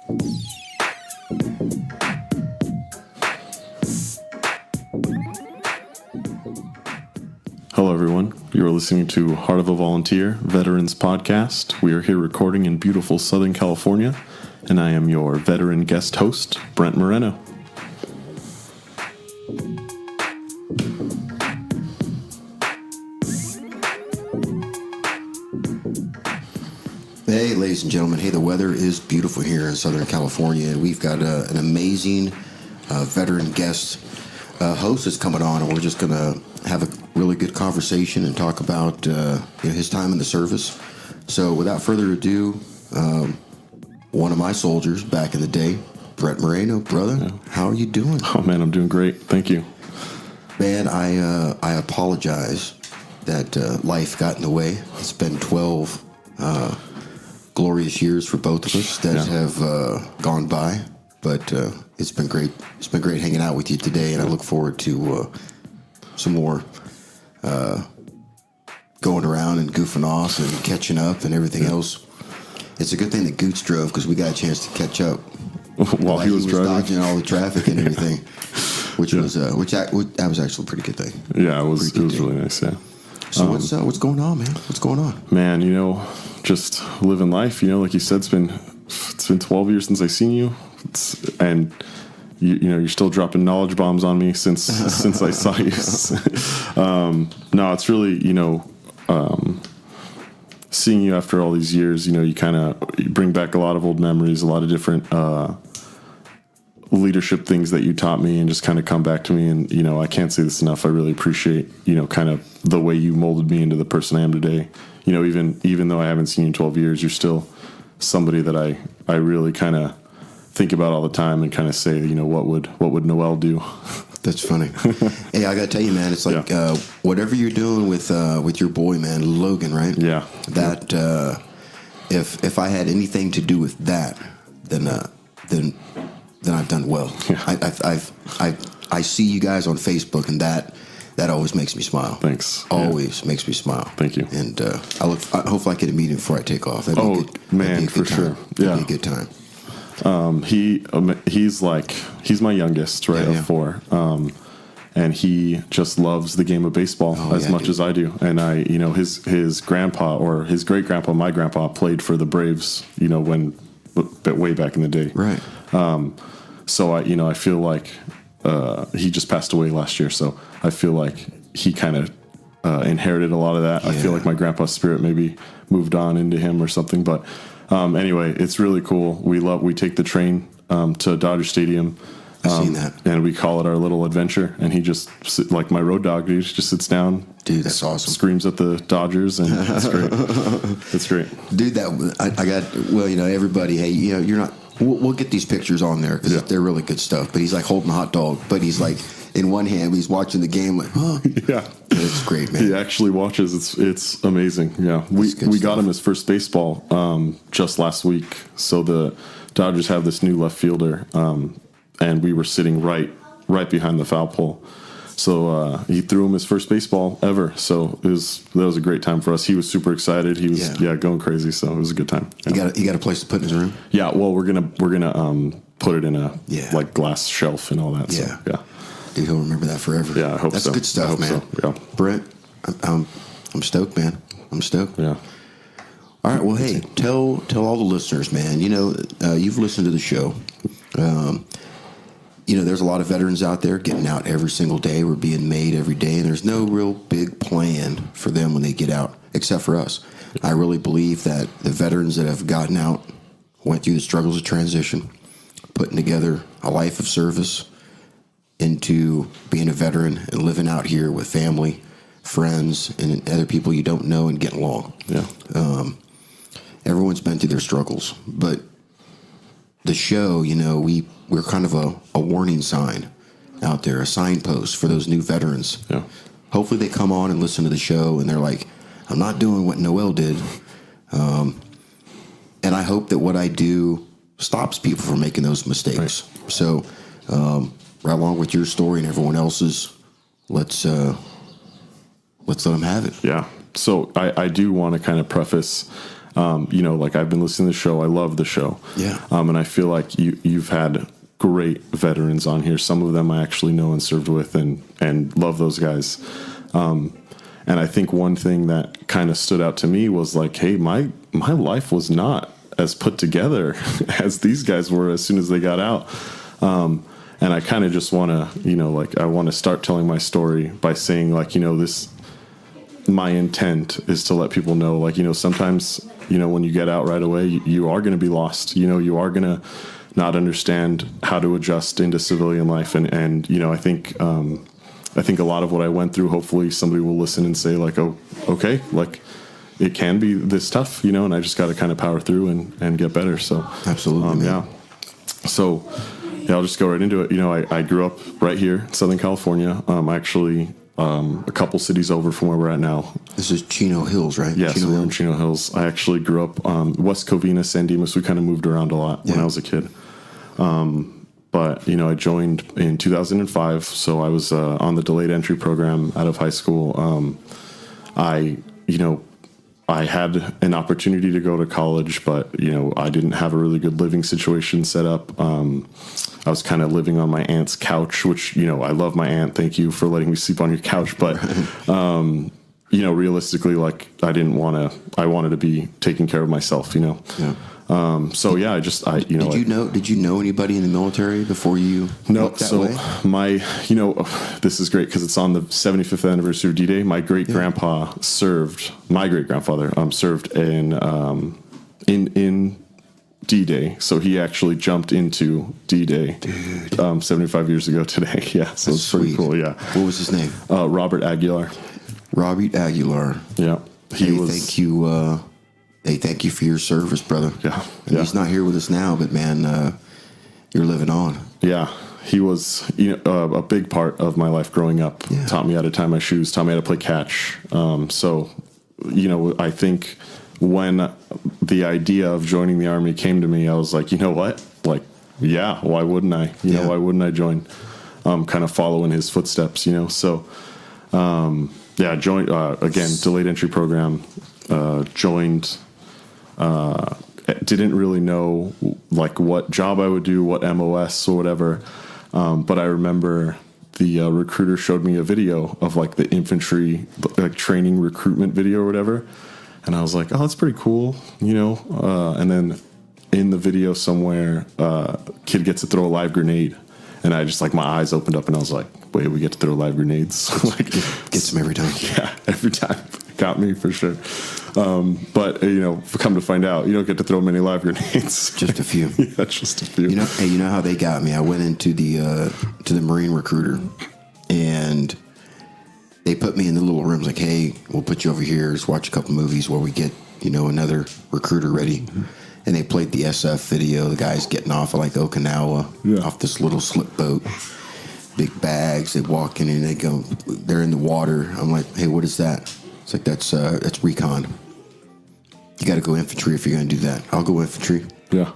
Hello, everyone. You are listening to Heart of a Volunteer Veterans Podcast. We are here recording in beautiful Southern California, and I am your veteran guest host, Brent Moreno. Hey, ladies and gentlemen. Hey, the weather is beautiful here in Southern California, and we've got an amazing veteran guest host that's coming on, and we're just going to have a really good conversation and talk about his time in the service. So without further ado, one of my soldiers back in the day, Brent Moreno. Brother, how are you doing? Oh, man, I'm doing great. Thank you. Man, I apologize that life got in the way. It's been 12 glorious years for both of us that have gone by, but it's been great. It's been great hanging out with you today, and I look forward to some more going around and goofing off and catching up and everything else. It's a good thing that Goots drove, because we got a chance to catch up While he was driving, dodging all the traffic and everything, which was actually a pretty good thing. Yeah, it was really nice. Yeah. So what's going on, man? What's going on? Man, just living life. Like you said, it's been 12 years since I seen you, and you're still dropping knowledge bombs on me since I saw you. No, it's really seeing you after all these years. You kind of bring back a lot of old memories, a lot of different leadership things that you taught me, and just kind of come back to me. And I can't say this enough. I really appreciate kind of the way you molded me into the person I am today. Even though I haven't seen you in 12 years, you're still somebody that I really kind of think about all the time, and kind of say, what would Noel do? That's funny. Hey, I gotta tell you, man, it's like whatever you're doing with your boy, man, Logan, right? Yeah. That if I had anything to do with that, then I've done well. Yeah. I see you guys on Facebook, and that always makes me smile. Thanks. Always makes me smile. Thank you. And hopefully I get a meeting before I take off. That'd be for sure. That'd be a good time. He's my youngest, right, of four. And he just loves the game of baseball as much as I do. And his grandpa, or his great grandpa, my grandpa, played for the Braves, way back in the day. Right. So I feel like, he just passed away last year. So I feel like he kind of inherited a lot of that. Yeah. I feel like my grandpa's spirit maybe moved on into him or something. But anyway, it's really cool. We take the train to Dodger Stadium. I've seen that. And we call it our little adventure. And he just, like my road dog, he just sits down. Dude, that's awesome. Screams at the Dodgers, and it's great. It's great. Dude, I got, everybody, hey, you're not, we'll get these pictures on there, because they're really good stuff. But he's like holding a hot dog, but he's like, in one hand, he's watching the game like, huh? Yeah. It's great, man. He actually watches. It's amazing. Yeah. We got him his first baseball just last week. So the Dodgers have this new left fielder, and we were sitting right behind the foul pole. So he threw him his first baseball ever. So that was a great time for us. He was super excited. He was going crazy. So it was a good time. Yeah. You got a place to put in his room? Yeah. Well, we're gonna put it in a like glass shelf and all that. Yeah. So, yeah. Dude, he'll remember that forever. Yeah, I hope That's so. That's good stuff, man. So, yeah. Brent, I'm stoked, man. I'm stoked. Yeah. All right. Well, hey, tell all the listeners, man. You've listened to the show. There's a lot of veterans out there getting out every single day. We're being made every day, and there's no real big plan for them when they get out, except for us. I really believe that the veterans that have gotten out went through the struggles of transition, putting together a life of service into being a veteran and living out here with family, friends, and other people you don't know, and getting along. Yeah. Everyone's been through their struggles, but the show, we're kind of a warning sign out there, a signpost for those new veterans. Yeah. Hopefully they come on and listen to the show, and they're like, I'm not doing what Noel did. And I hope that what I do stops people from making those mistakes. Right. So, right along with your story and everyone else's, let's let them have it. Yeah. So I do want to kind of preface You know, like I've been listening to the show. I love the show. Yeah. And I feel like you've had great veterans on here. Some of them I actually know and served with and love those guys. And I think one thing that kind of stood out to me was like, hey, my life was not as put together as these guys were as soon as they got out. And I kind of just want to, you know, like I want to start telling my story by saying like, you know, my intent is to let people know, like, you know, sometimes, you know, when you get out right away, you are going to be lost. You know, you are going to not understand how to adjust into civilian life. And you know, I think a lot of what I went through, hopefully somebody will listen and say like, oh, okay, like it can be this tough, you know, and I just got to kind of power through and get better. So absolutely, yeah. So yeah, I'll just go right into it. You know, I grew up right here in Southern California. Actually, a couple cities over from where we're at now. This is Chino Hills, right? Yes, we're in Chino Hills. I actually grew up West Covina, San Dimas. We kind of moved around a lot when I was a kid. But, you know, I joined in 2005, so I was on the delayed entry program out of high school. I had an opportunity to go to college, but, you know, I didn't have a really good living situation set up. I was kind of living on my aunt's couch, which, you know, I love my aunt. Thank you for letting me sleep on your couch. But, you know, realistically, like I wanted to be taking care of myself, you know? Yeah. So yeah, did you know anybody in the military before you? No. So way? This is great because it's on the 75th anniversary of D-Day. My great grandpa served. My great grandfather served in D-Day. So he actually jumped into D-Day 75 years ago today. Yeah. So it's pretty cool. Yeah. What was his name? Robert Aguilar. Robert Aguilar. Yeah. Thank you. Hey, thank you for your service, brother. Yeah. He's not here with us now, but man, you're living on. Yeah. He was, you know, a big part of my life growing up. Yeah. Taught me how to tie my shoes, taught me how to play catch. So, you know, I think when the idea of joining the Army came to me, I was like, you know what? Like, yeah, why wouldn't I? You know, why wouldn't I join? Kind of follow in his footsteps, you know? So, I joined, again, delayed entry program, joined, didn't really know like what job I would do, what MOS or whatever. But I remember the recruiter showed me a video of like the infantry like training recruitment video or whatever. And I was like, oh, that's pretty cool, you know? And then in the video somewhere, kid gets to throw a live grenade. And I just like my eyes opened up and I was like, wait, we get to throw live grenades? Like, gets them every time. Yeah, every time. Got me for sure. But you know, come to find out, you don't get to throw many live grenades. Just a few. Yeah, just a few. You know, hey, you know how they got me? I went into the Marine recruiter, and they put me in the little rooms. Like, hey, we'll put you over here. Just watch a couple movies while we get another recruiter ready. Mm-hmm. And they played the SF video. The guys getting off of like Okinawa, off this little slip boat. Big bags. They walk in and they go. They're in the water. I'm like, hey, what is that? It's like, that's recon. You got to go infantry if you're going to do that. I'll go infantry. Yeah.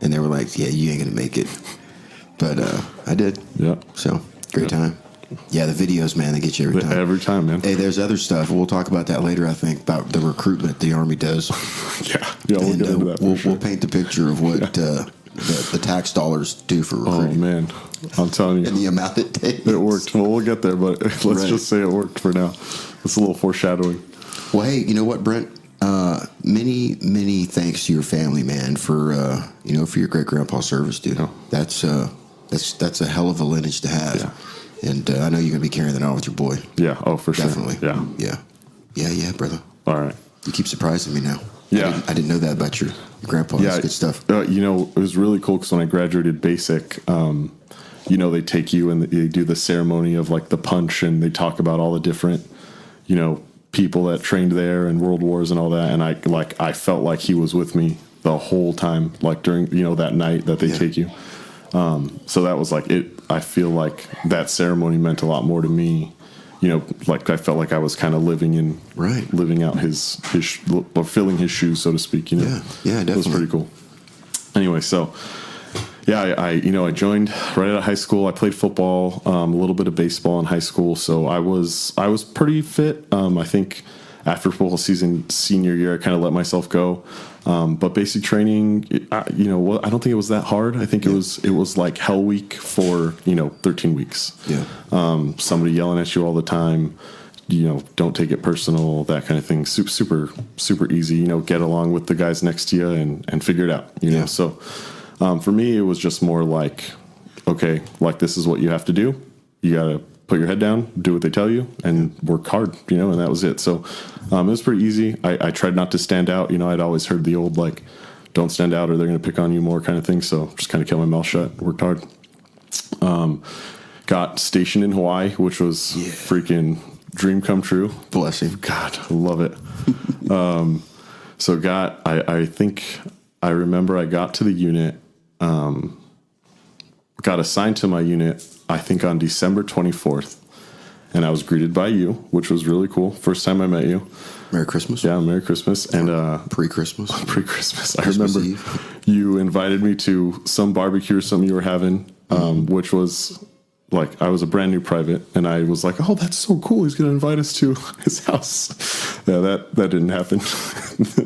And they were like, yeah, you ain't going to make it. But I did. Yeah. So, great time. Yeah, the videos, man, they get you every time. Every time, man. Hey, there's other stuff. We'll talk about that later, I think, about the recruitment the Army does. Yeah, we'll get into that for sure. We'll paint the picture of what the tax dollars do for recruiting. Oh, man. I'm telling you. And the amount it takes. It worked. Well, we'll get there, but let's just say it worked for now. It's a little foreshadowing. Well, hey, you know what, Brent? Many thanks to your family, man, for for your great grandpa service, dude. Oh. That's a hell of a lineage to have. Yeah. And I know you're gonna be carrying that on with your boy. Yeah. Oh, for sure. Definitely. Yeah, brother. All right. You keep surprising me now. Yeah. I didn't know that about your grandpa. Yeah, that's good stuff. It was really cool because when I graduated basic, they take you and they do the ceremony of like the punch, and they talk about all the different, people that trained there and world wars and all that. And I felt like he was with me the whole time, like during, that night that they take you. So that was like it. I feel like that ceremony meant a lot more to me. Like I felt like I was kind of living out his or filling his shoes, so to speak. Yeah, definitely. It was pretty cool. Anyway, so yeah, I joined right out of high school. I played football, a little bit of baseball in high school, so I was pretty fit. I think after football season, senior year, I kind of let myself go. But basic training, I don't think it was that hard. I think it was like hell week for 13 weeks. Yeah. Somebody yelling at you all the time. Don't take it personal, that kind of thing. Super, super easy. Get along with the guys next to you and figure it out. Yeah. So for me, it was just more like, okay, like this is what you have to do. You got to put your head down, do what they tell you, and work hard, and that was it. So it was pretty easy. I tried not to stand out. I'd always heard the old, like, don't stand out or they're going to pick on you more kind of thing. So just kind of kept my mouth shut, worked hard. Got stationed in Hawaii, which was freaking dream come true. Blessing. God, I love it. So I think I remember I got to the unit, got assigned to my unit, I think on December 24th, and I was greeted by you, which was really cool. First time I met you. Merry Christmas. Yeah, Merry Christmas. And pre-Christmas. Pre-Christmas. I Christmas remember Eve. You invited me to some barbecue or something you were having, which was like, I was a brand new private, and I was like, oh, that's so cool. He's going to invite us to his house. Yeah, that didn't happen.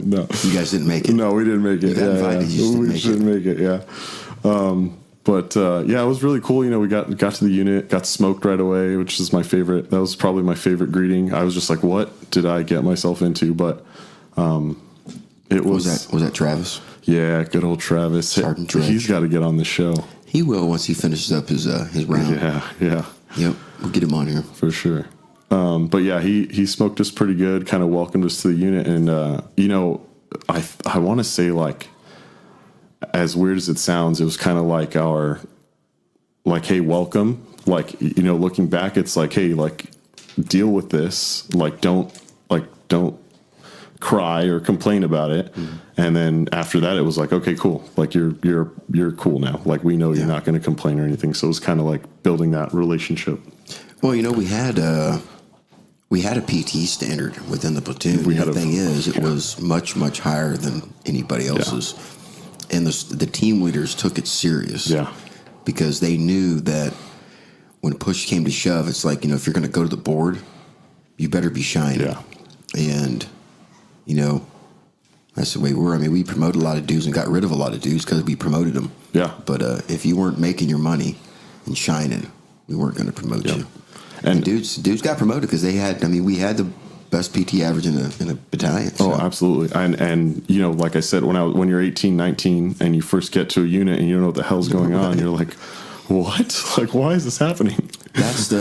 No. You guys didn't make it. No, we didn't make it. You got invited, you just didn't make it. Yeah. But it was really cool. We got to the unit, got smoked right away, which is my favorite. That was probably my favorite greeting. I was just like, what did I get myself into? But it was that Travis? Yeah, good old Travis. Sergeant Dredge. He's got to get on the show. He will once he finishes up his round. Yeah. Yep, we'll get him on here for sure. But yeah, he smoked us pretty good. Kind of welcomed us to the unit, and I want to say, like, as weird as it sounds, it was kind of like our, like, hey, welcome. Like, looking back, it's like, hey, like, deal with this. Like, don't cry or complain about it. Mm-hmm. And then after that, it was like, okay, cool. Like, you're cool now. Like, we know you're not going to complain or anything. So it was kind of like building that relationship. Well, we had a PT standard within the platoon. The thing is, it was much, much higher than anybody else's. Yeah. And the team leaders took it serious. Yeah. Because they knew that when push came to shove, it's like, if you're going to go to the board, you better be shining. Yeah. And, that's the way we were. I mean, we promoted a lot of dudes and got rid of a lot of dudes because we promoted them. Yeah. But if you weren't making your money and shining, we weren't going to promote you. And dudes got promoted because we had the best PT average in a battalion. So. Oh, absolutely. And like I said, when you're 18, 19, and you first get to a unit and you don't know what the hell's going on, you're like, what? Like, why is this happening? That's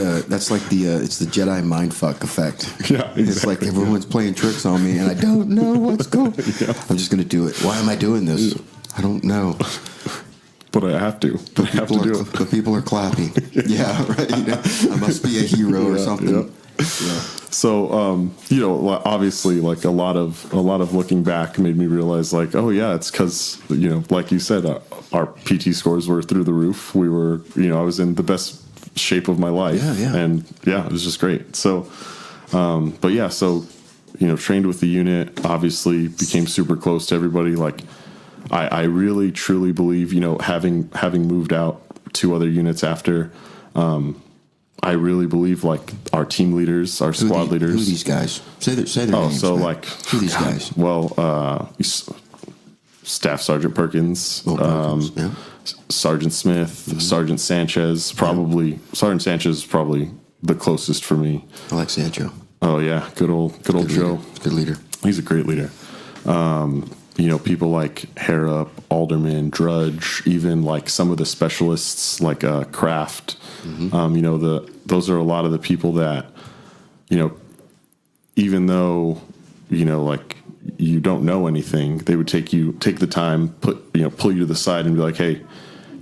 like it's the Jedi mindfuck effect. Yeah, exactly. It's like everyone's playing tricks on me, and I don't know what's going. Yeah. I'm just going to do it. Why am I doing this? I don't know. But I have to. I have to do it. The people are clapping. Yeah, right. I must be a hero or something. Yeah. So, obviously, like a lot of looking back made me realize, like, oh yeah, it's because, like you said, our PT scores were through the roof. We were, I was in the best shape of my life. Yeah. And it was just great. So, trained with the unit, obviously became super close to everybody. Like, I really truly believe, having moved out to other units after, I really believe, like, our team leaders, our squad leaders. Who are these guys? Say their names. So, man. like, who are these guys? Well, Staff Sergeant Perkins, Sergeant Smith, Sergeant Sanchez. Sergeant Sanchez is probably the closest for me. I like Sancho. Oh yeah, good old Joe. Good leader. He's a great leader. People like Harrop, Alderman, Drudge, even like some of the specialists like Kraft. Mm-hmm. Those are a lot of the people that, even though, like, you don't know anything, they would take the time, pull you to the side and be like, hey,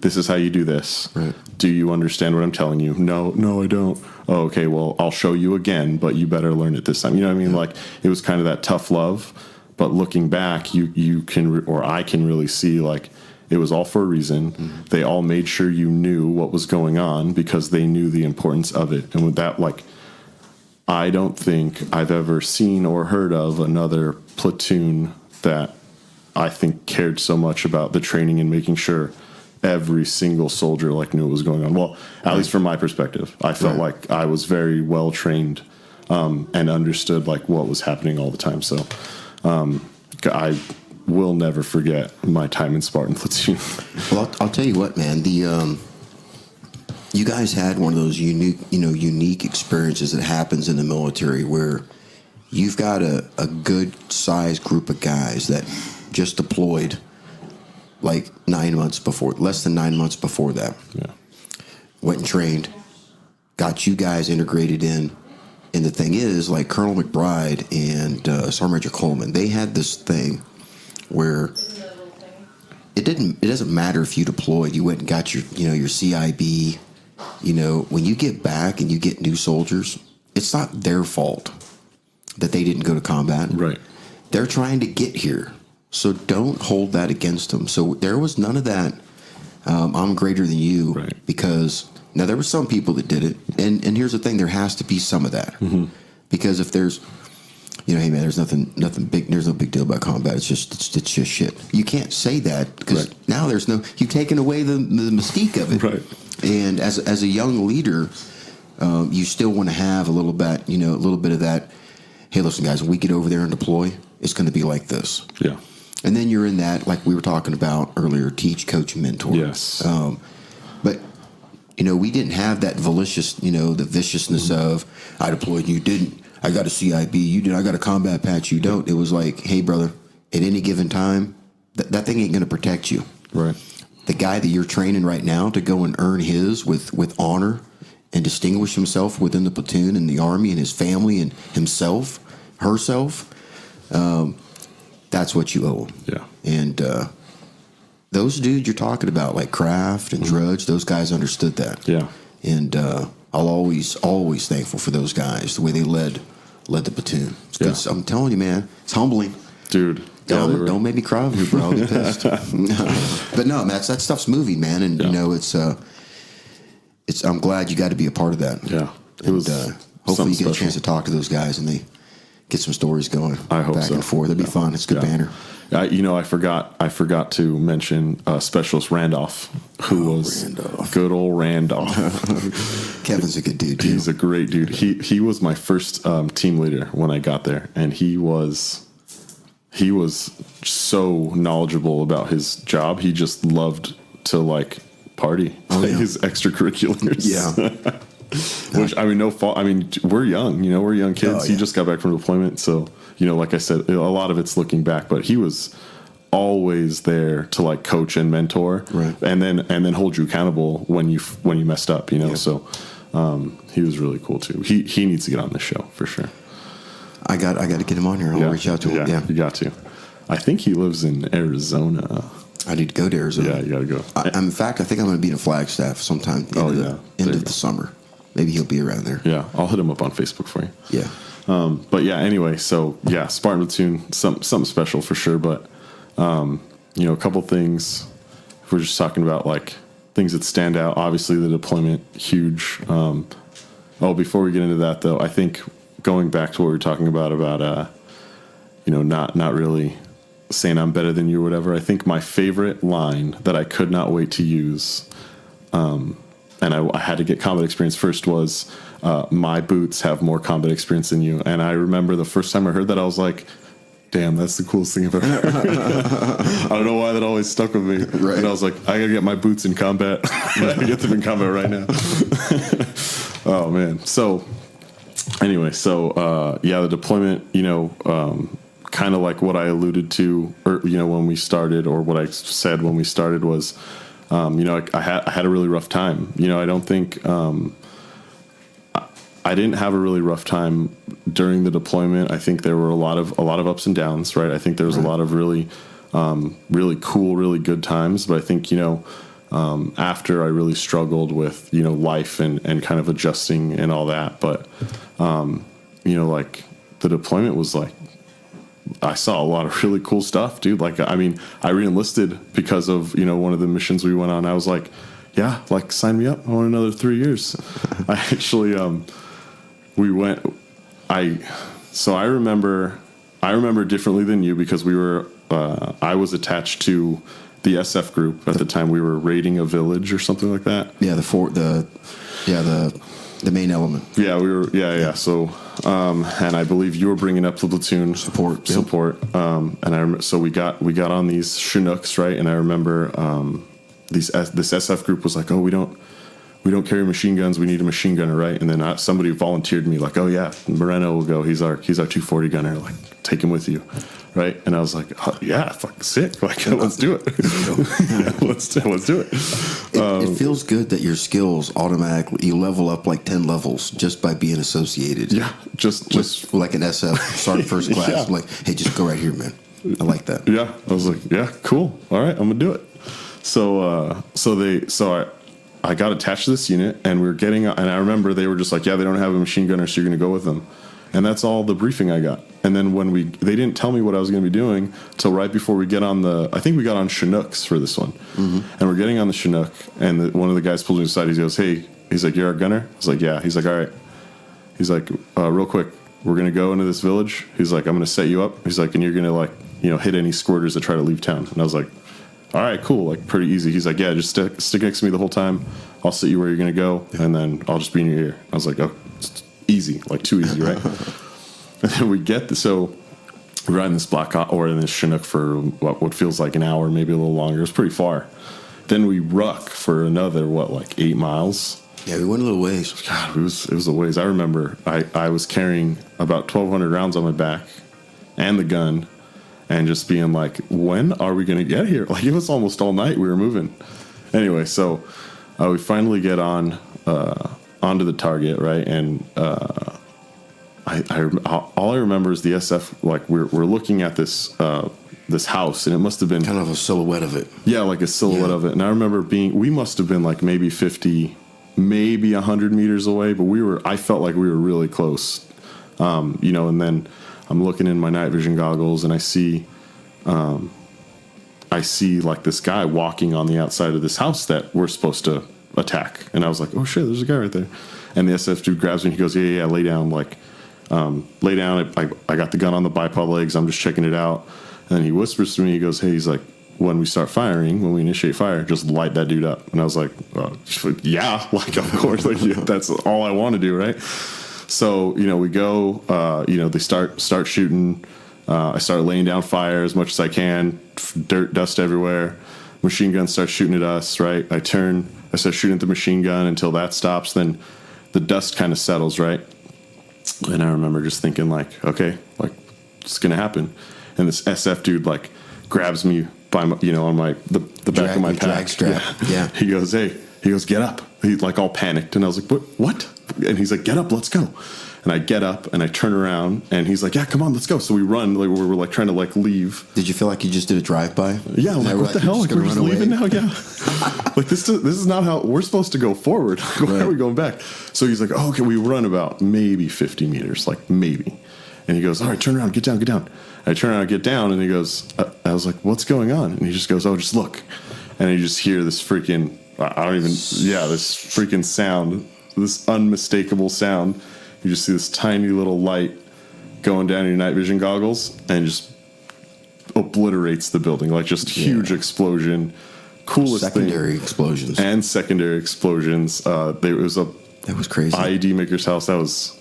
this is how you do this. Right. Do you understand what I'm telling you? No, I don't. Oh, okay, well, I'll show you again, but you better learn it this time. You know what I mean? Yeah. Like, it was kind of that tough love. But looking back, you can, or I can really see, like, it was all for a reason. Mm-hmm. They all made sure you knew what was going on because they knew the importance of it. And with that, like, I don't think I've ever seen or heard of another platoon that I think cared so much about the training and making sure every single soldier, like, knew what was going on. Well, at least from my perspective, I felt like I was very well trained and understood like what was happening all the time. So I will never forget my time in Spartan Platoon. Well, I'll tell you what, man. You guys had one of those unique experiences that happens in the military where you've got a good-sized group of guys that just deployed like less than 9 months before that. Yeah. Went and trained, got you guys integrated in. And the thing is, like Colonel McBride and Sergeant Major Coleman, they had this thing where it doesn't matter if you deployed. You went and got your CIB. When you get back and you get new soldiers, it's not their fault that they didn't go to combat. Right. They're trying to get here. So don't hold that against them. So there was none of that, I'm greater than you. Right. Because now there were some people that did it. And here's the thing, there has to be some of that. Mm-hmm. Because if there's, hey man, there's nothing big, there's no big deal about combat. It's just shit. You can't say that because now you've taken away the mystique of it. Right. And as a young leader, you still want to have a little bit of that. Hey, listen, guys, when we get over there and deploy, it's going to be like this. Yeah. And then you're in that, like we were talking about earlier, teach, coach, mentor. Yes. But we didn't have that the viciousness of I deployed, you didn't. I got a CIB, you did. I got a combat patch, you don't. It was like, hey, brother, at any given time, that thing ain't going to protect you. Right. The guy that you're training right now to go and earn his with honor and distinguish himself within the platoon and the Army and his family and himself, herself, that's what you owe him. Yeah. And those dudes you're talking about, like Kraft and Drudge, those guys understood that. Yeah. And I'll always thankful for those guys, the way they led the platoon. Yeah. I'm telling you, man, it's humbling. Dude. Don't make me cry over here, bro. I'll get pissed. But no, man, that stuff's moving, man. And, it's I'm glad you got to be a part of that. Yeah. It was hopefully you get a chance to talk to those guys and they get some stories going. I hope back so. and forth. It'd be fun. It's good banner. I forgot to mention Specialist Randolph, who was good old Randolph. Kevin's a good dude too. He's a great dude. He was my first team leader when I got there, and he was so knowledgeable about his job. He just loved to party, his extracurriculars. Yeah. Which, no fault. We're young, we're young kids. Oh, yeah. He just got back from deployment. So, like I said, a lot of it's looking back, but he was always there to coach and mentor, right. and then hold you accountable when you messed up, Yeah. So, he was really cool too. He needs to get on this show for sure. I got to get him on here. I'll reach out to him. Yeah, you got to. I think he lives in Arizona. I need to go to Arizona. Yeah, you got to go. In fact, I think I'm going to be in Flagstaff sometime end of the summer. Maybe he'll be around there. Yeah, I'll hit him up on Facebook for you. Yeah. But yeah, anyway, so yeah, Spartan Platoon, something special for sure. But a couple things. If we're just talking about things that stand out, obviously the deployment, huge. Before we get into that though, I think going back to what we were talking about not really saying I'm better than you or whatever. I think my favorite line that I could not wait to use, and I had to get combat experience first, was my boots have more combat experience than you. And I remember the first time I heard that, I was like, damn, that's the coolest thing I've ever heard. I don't know why that always stuck with me. Right. And I was like, I gotta get my boots in combat. I gotta get them in combat right now. Oh man. So anyway, the deployment, kind of like what I alluded to, or when we started, or what I said when we started was, I had a really rough time. I don't think I didn't have a really rough time during the deployment. I think there were a lot of ups and downs, right? I think there was a lot of really cool, really good times. But I think after I really struggled with life and kind of adjusting and all that. But the deployment was I saw a lot of really cool stuff, dude. I re-enlisted because of, one of the missions we went on. I was like, yeah, sign me up. I want another 3 years. I actually, I remember differently than you because I was attached to the SF group at the time. We were raiding a village or something like that. Yeah. The main element. Yeah, we were. Yeah. So and I believe you were bringing up the platoon Support. And so we got on these Chinooks, right? And I remember this SF group was like, oh, we don't carry machine guns. We need a machine gunner, right? And then somebody volunteered me, like, oh yeah, Moreno will go. He's our 240 gunner. Like, take him with you, right? And I was like, oh, yeah, fucking sick. Like, let's do it. let's do it. It feels good that your skills automatically, you level up like 10 levels just by being associated. Yeah, just like an SF sergeant first class. Yeah. I'm like, hey, just go right here, man. I like that. Yeah, I was like, yeah, cool. All right, I'm gonna do it. So I got attached to this unit, and and I remember they were just like, yeah, they don't have a machine gunner, so you're going to go with them. And that's all the briefing I got. And then they didn't tell me what I was going to be doing till right before we get on I think we got on Chinooks for this one. Mm-hmm. And we're getting on the Chinook, and one of the guys pulled me aside. He goes, hey, he's like, you're our gunner? I was like, yeah. He's like, all right. He's like, real quick, we're going to go into this village. He's like, I'm going to set you up. He's like, and you're going to hit any squirters that try to leave town. And I was like, all right, cool, like pretty easy. He's like, yeah, just stick next to me the whole time. I'll sit you where you're going to go, and then I'll just be in your ear. I was like, oh, it's easy, like too easy, right? And then we get so we're riding this in this Chinook for what feels like an hour, maybe a little longer. It was pretty far. Then we ruck for another, 8 miles? Yeah, we went a little ways. God, it was a ways. I remember I was carrying about 1,200 rounds on my back and the gun, and just being like, when are we going to get here? Like, it was almost all night we were moving. Anyway, so we finally get onto the target, right? And all I remember is the SF, like, we're looking at this house, and it must have been kind of a silhouette of it. Yeah, like a silhouette of it. And I remember we must have been like maybe 50, maybe 100 meters away, but I felt like we were really close. And then I'm looking in my night vision goggles, and I see like this guy walking on the outside of this house that we're supposed to attack. And I was like, oh shit, there's a guy right there. And the SF dude grabs me, and he goes, yeah, lay down. Like, lay down. I got the gun on the bipod legs. I'm just checking it out. And then he whispers to me, he goes, hey, he's like, when we initiate fire, just light that dude up. And I was like, yeah, like, of course, like, yeah, that's all I want to do, right? So, we go, they start shooting. I start laying down fire as much as I can, dirt, dust everywhere. Machine gun starts shooting at us, right? I start shooting at the machine gun until that stops. Then the dust kind of settles, right? And I remember just thinking, like, okay, like, it's going to happen. And this SF dude, like, grabs me by my, on the back of my pack. Yeah. He goes, get up. He's like all panicked. And I was like, what? And he's like, get up, let's go. And I get up and I turn around, and he's like, yeah, come on, let's go. So we run, like, we're like trying to like leave. Did you feel like you just did a drive-by? Yeah, I'm like, what the hell? Like, we're just leaving now? Yeah. Like, this is not how we're supposed to go forward. Like, why are we going back? So he's like, oh, okay, we run about maybe 50 meters, like maybe. And he goes, all right, turn around, get down. And I turn around, get down, and he goes, I was like, what's going on? And he just goes, oh, just look. And you just hear this freaking, this freaking sound, this unmistakable sound. You just see this tiny little light going down your night vision goggles, and just obliterates the building, like just huge explosion. Coolest secondary explosions. And secondary explosions. That was crazy. IED maker's house. That was,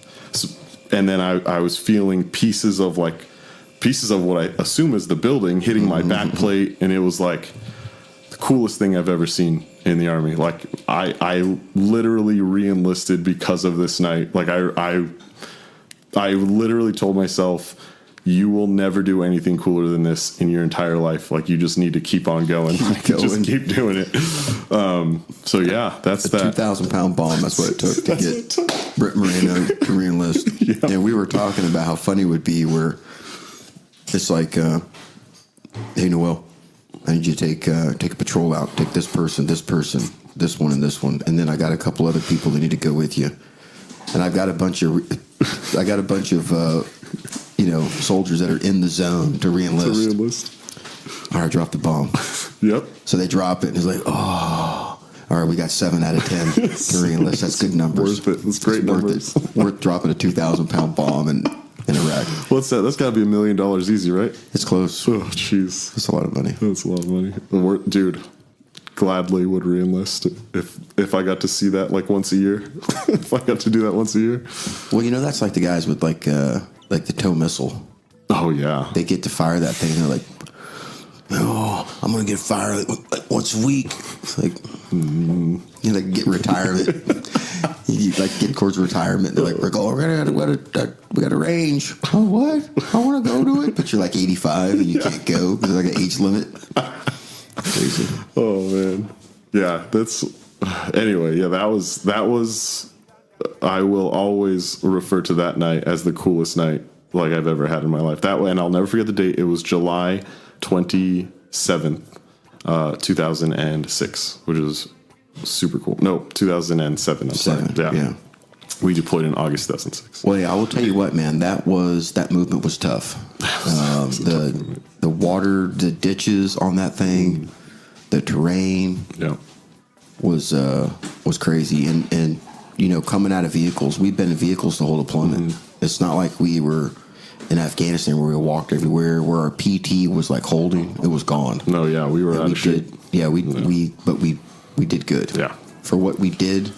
and then I was feeling pieces of what I assume is the building hitting my back plate, and it was like the coolest thing I've ever seen in the Army. Like, I literally re-enlisted because of this night. Like, I literally told myself, you will never do anything cooler than this in your entire life. Like, you just need to keep on going. Just keep doing it. So yeah, that's that 2,000-pound bomb. That's what it took to get Brent Moreno to re-enlist. Yeah. And we were talking about how funny it would be where it's like, hey, Noel, I need you to take a patrol out. Take this person, this one, and this one, and then I got a couple other people that need to go with you. And I've got a bunch of soldiers that are in the zone to re-enlist. All right, drop the bomb. Yep. So they drop it, and it's like, oh, all right, we got 7 out of 10 to re-enlist. That's good numbers. Worth it. That's great numbers. Worth dropping a 2,000-pound bomb in Iraq. What's that? That's got to be $1 million easy, right? It's close. Oh, jeez. That's a lot of money. That's a lot of money. Dude, gladly would reenlist if I got to see that like once a year. If I got to do that once a year. Well, that's like the guys with like the tow missile. Oh yeah, they get to fire that thing. And they're like, "Oh, I'm gonna get fired like once a week." It's like, you like get retirement. You like get towards retirement. They're like, we got a range. Oh, what? I want to go to it, but you're like 85 and you can't go because there's like an age limit. Crazy. Oh man, yeah. That's anyway. Yeah, that was. I will always refer to that night as the coolest night like I've ever had in my life. That way, and I'll never forget the date. It was July 27th, 2006, which is super cool. No, 2007. I'm sorry. Yeah. We deployed in August 2006. Well, yeah, I will tell you what, man. That movement was tough. The water, the ditches on that thing, the terrain, was crazy. And coming out of vehicles, we've been in vehicles the whole deployment. It's not like we were in Afghanistan where we walked everywhere, where our PT was like holding. It was gone. No, yeah, we were out of shape. We did good. Yeah. For what we did,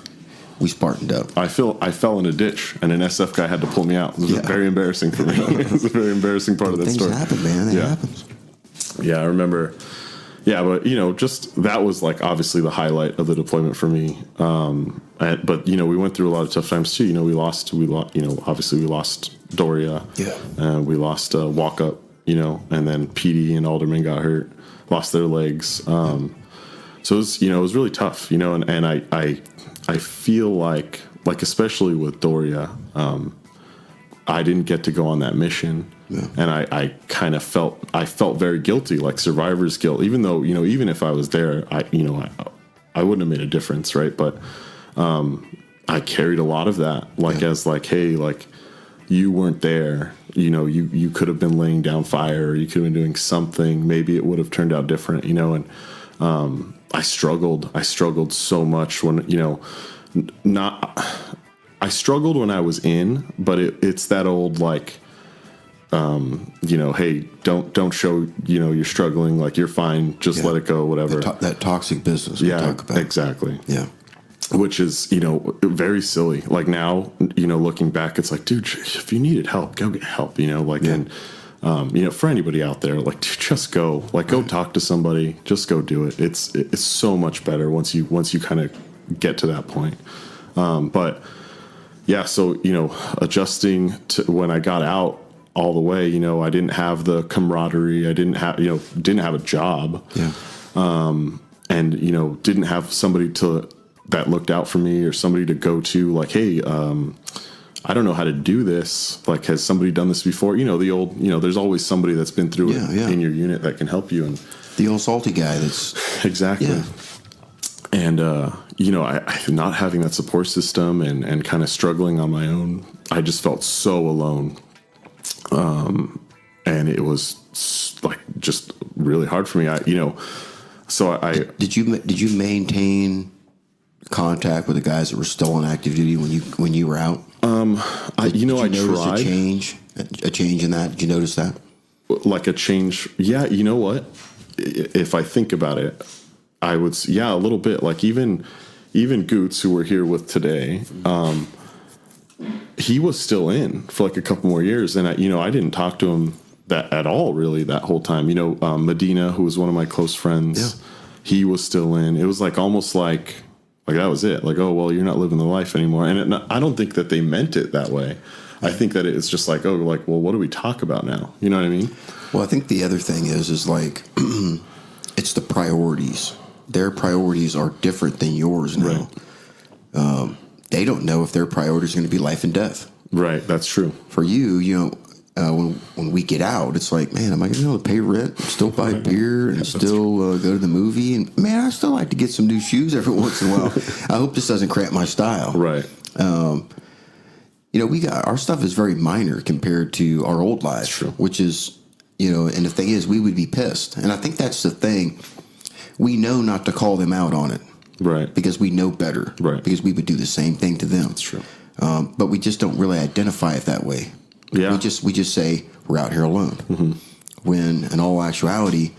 we Spartaned up. I fell in a ditch, and an SF guy had to pull me out. It was very embarrassing for me. It was a very embarrassing part of that story. Things happen, man. It happens. Yeah, I remember. Yeah, but just that was like obviously the highlight of the deployment for me. But we went through a lot of tough times too. We lost. Obviously we lost Doria. Yeah. We lost Walk Up. And then PD and Alderman got hurt, lost their legs. So it was really tough. And I feel like especially with Doria, I didn't get to go on that mission. Yeah. And I kind of felt very guilty, like survivor's guilt, even though, even if I was there, I wouldn't have made a difference. Right. But, I carried a lot of that, as hey, you weren't there, you could have been laying down fire, or you could have been doing something. Maybe it would have turned out different, and, I struggled so much when, I struggled when I was in, but it's that old, hey, don't show, you're struggling, you're fine, just let it go, whatever. That toxic business we talk about. Exactly. Yeah. Which is, very silly. Now, looking back, it's like, dude, if you needed help, go get help, and, for anybody out there, dude, just go, go talk to somebody, just go do it. It's so much better once you kind of get to that point. But yeah, so, adjusting to when I got out all the way, I didn't have the camaraderie. I didn't have a job. Yeah. And, didn't have somebody that looked out for me, or somebody to go to, hey, I don't know how to do this. Has somebody done this before? The old, there's always somebody that's been through it in your unit that can help you. And the old salty guy that's exactly. Yeah. And, I not having that support system and kind of struggling on my own, I just felt so alone. And it was just really hard for me. Did you maintain contact with the guys that were still on active duty when you were out? I tried. A change in that. Did you notice that? A change? Yeah. You know what? If I think about it, I would. Yeah, a little bit. Even Goots, who we're here with today, he was still in for a couple more years, and I didn't talk to him that at all really that whole time. Medina, who was one of my close friends, he was still in. It was almost like that was it. Oh, well, you're not living the life anymore. And I don't think that they meant it that way. I think that it's just well, what do we talk about now? You know what I mean? Well, I think the other thing is it's the priorities. Their priorities are different than yours now. Right. They don't know if their priorities are going to be life and death. Right. That's true. For you, when we get out, it's man, am I going to be able to pay rent, still buy beer, and still go to the movie? And man, I still like to get some new shoes every once in a while. I hope this doesn't cramp my style. Right. We got our stuff is very minor compared to our old lives, true. Which is, and the thing is, we would be pissed. And I think that's the thing. We know not to call them out on it. Right. Because we know better. Right. Because we would do the same thing to them. That's true. But we just don't really identify it that way. Yeah. We just say we're out here alone. Mm-hmm. When in all actuality,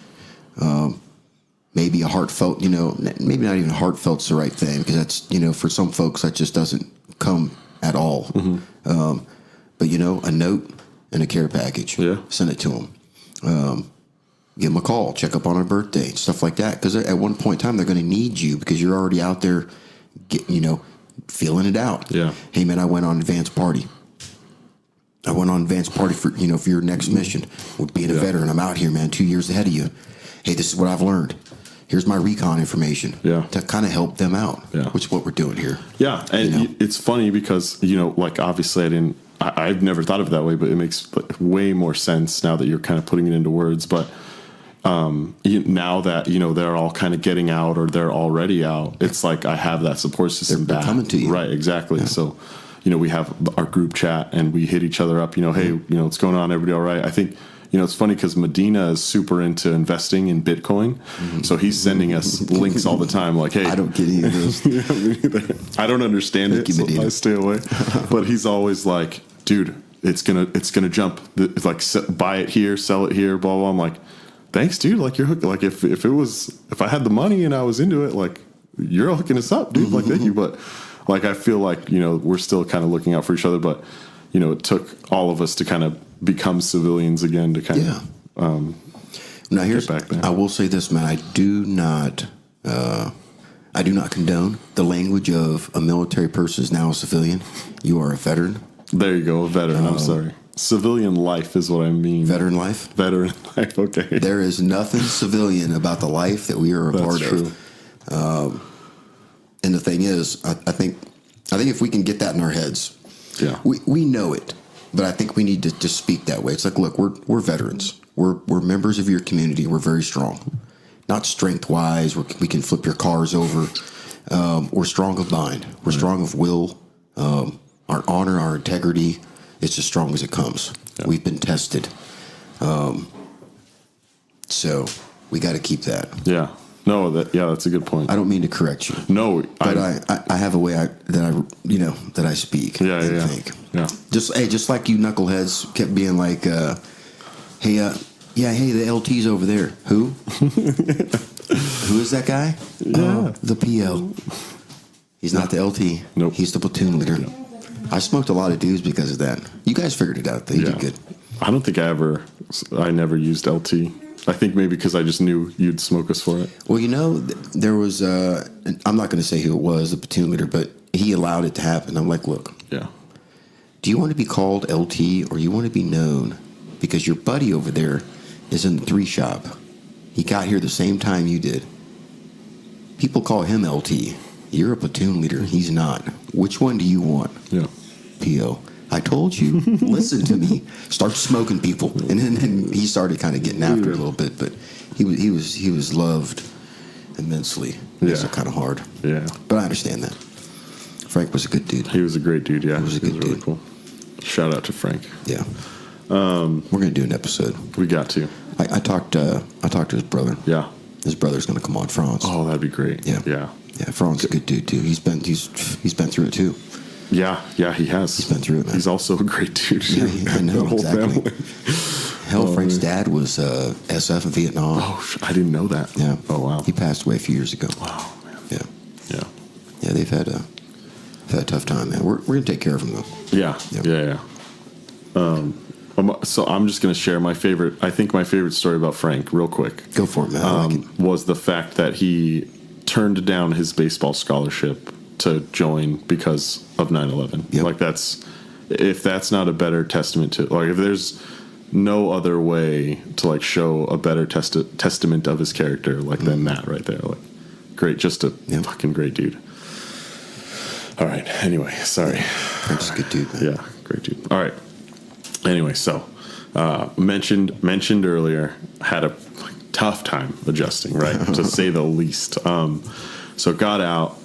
maybe maybe a heartfelt, maybe not even heartfelt's the right thing, because that's, for some folks that just doesn't come at all. But a note and a care package. Yeah. Send it to them. Give them a call, check up on a birthday, stuff like that. Because at one point in time, they're going to need you because you're already out there, feeling it out. Yeah. Hey, man, I went on advanced party. For your next mission. With being a veteran, I'm out here, man, 2 years ahead of you. Hey, this is what I've learned. Here's my recon information. Yeah. To kind of help them out. Yeah. Which is what we're doing here. Yeah, and it's funny because obviously I've never thought of it that way, but it makes way more sense now that you're kind of putting it into words. But now that they're all kind of getting out or they're already out, it's like I have that support system They're back. coming to you. Right, exactly. Yeah. So we have our group chat and we hit each other up. Hey, what's going on? Everybody all right? I think. It's funny because Medina is super into investing in Bitcoin. So he's sending us links all the time like, hey. I don't get any of those. Yeah, me neither. I don't understand it, so I stay away. But he's always like, dude, it's gonna jump. It's like, buy it here, sell it here, blah, blah. I'm like, thanks, dude. Like, you're hooked. Like, if I had the money and I was into it, like, you're hooking us up, dude. Like, thank you. But, like, I feel like, we're still kind of looking out for each other. But, it took all of us to kind of become civilians again to kind of now here's get back there. I will say this, man. I do not condone the language of a military person is now a civilian. You are a veteran. There you go, a veteran. I'm sorry. Civilian life is what I mean. Veteran life? Veteran life, okay. There is nothing civilian about the life that we are a part of. And the thing is, I think if we can get that in our heads, we know it, but I think we need to just speak that way. It's like, look, we're veterans. We're members of your community. We're very strong. Not strength-wise, we can flip your cars over. We're strong of mind. We're strong of will. Our honor, our integrity, it's as strong as it comes. Yeah. We've been tested. So we got to keep that. Yeah. No, that's a good point. I don't mean to correct you. No, but I have a way that I speak. Yeah, and yeah, think. Yeah. Just like you knuckleheads kept being like, hey, the LT's over there. Who? Who is that guy? Yeah, the PO. He's not the LT. Nope. He's the platoon leader. Nope. I smoked a lot of dudes because of that. You guys figured it out. You did good. I don't think I never used LT. I think maybe because I just knew you'd smoke us for it. Well, there was, I'm not going to say who it was, the platoon leader, but he allowed it to happen. I'm like, look. Yeah. Do you want to be called LT or you want to be known? Because your buddy over there is in the 3 shop. He got here the same time you did. People call him LT. You're a platoon leader. He's not. Which one do you want? Yeah. PO. I told you. Listen to me. Start smoking people. And then he started kind of getting after it a little bit, but he was loved immensely. Yeah. It's kind of hard. Yeah. But I understand that. Frank was a good dude. He was a great dude, yeah. He was a good dude. Really cool. Shout out to Frank. Yeah. We're going to do an episode. We got to. I talked to his brother. Yeah. His brother's going to come on, Franz. Oh, that'd be great. Yeah. Yeah. Yeah, Franz is a good dude too. He's been through it too. Yeah, he has. He's been through it, man. He's also a great dude. Yeah, I know, exactly. Hell, Frank's man. dad was SF in Vietnam. Oh, I didn't know that. Yeah. Oh, wow. He passed away a few years ago. Wow, man. Yeah. Yeah. Yeah, they've had a tough time, man. We're going to take care of them, though. Yeah. Yep. Yeah. So I'm just going to share my favorite story about Frank real quick. Go for it, man. I like it. Was the fact that he turned down his baseball scholarship to join because of 9/11. Yep. Like if that's not a better testament to, like, if there's no other way to like show a better testament of his character like than that right there. Like, great, just a fucking great dude. All right. Anyway, sorry. Frank's a good dude, man. Yeah, great dude. All right. Anyway, so mentioned earlier, had a tough time adjusting, right, to say the least. So got out.